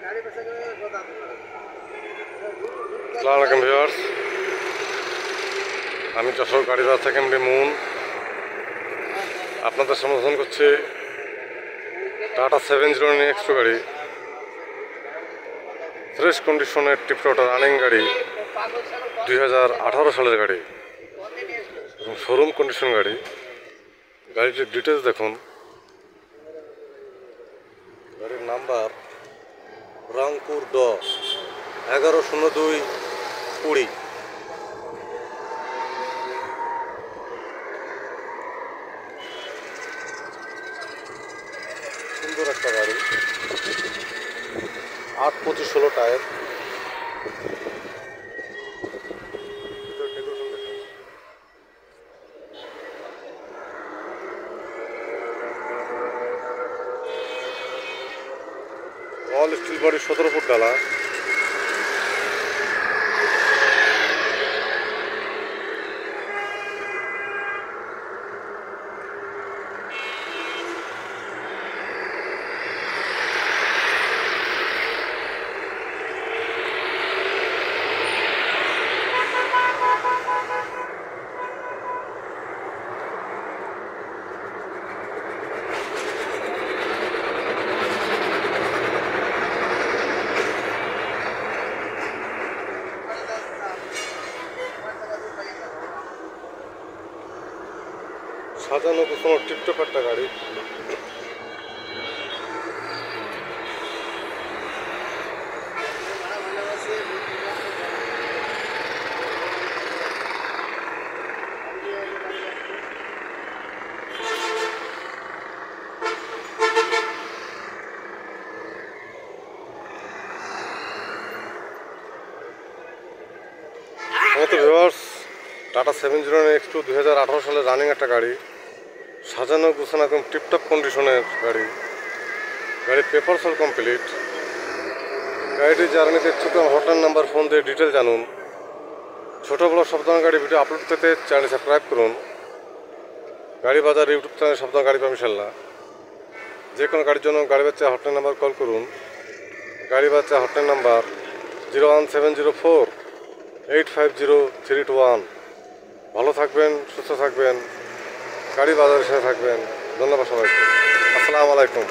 আসসালামু আলাইকুম ভিউয়ার্স, আমি যশোর গাড়িবাজার থেকে এমডি মুন আপনাদের সম্বোধন করছি। টাটা 70X2 গাড়ি, ফ্রেশ কন্ডিশনের টিপটপ রানিং গাড়ি, 2018 সালের গাড়ি এবং শোরুম কন্ডিশন গাড়ি। গাড়িটির ডিটেলস দেখুন। গাড়ির নাম্বার রংপুর 110220। সুন্দর একটা গাড়ি, 8/25/16 tyre. All steel body, 17 foot ডালা। সাজানো গোছানো টিপটপ একটা গাড়ি। আমাদের ভিউয়ার্স, টাটা 70X2 2018 সালের রানিং একটা গাড়ি, সাজানো গোছানো একদম টিপটপ কন্ডিশনের গাড়ি। গাড়ির পেপার সল কমপ্লিট। গাড়িটি যারা নিতে ইচ্ছুক হটলাইন নাম্বার ফোন দিয়ে ডিটেল জানুন। ছোটো বড় সব ধরনের গাড়ি ভিডিও আপলোড পেতে চ্যানেল সাবস্ক্রাইব করুন। গাড়ি বাজার ইউটিউব চ্যানেল সব ধরনের গাড়ি পাবেন ইনশাল্লাহ। যে কোনো গাড়ির জন্য গাড়ি বাচ্চা হটলাইন নাম্বার কল করুন। গাড়ি বাচ্চা হটলাইন নাম্বার 01704-850-321। ভালো থাকবেন, সুস্থ থাকবেন, গাড়ি বাজারের সাথে থাকবেন। ধন্যবাদ সবাইকে। আসসালামু আলাইকুম।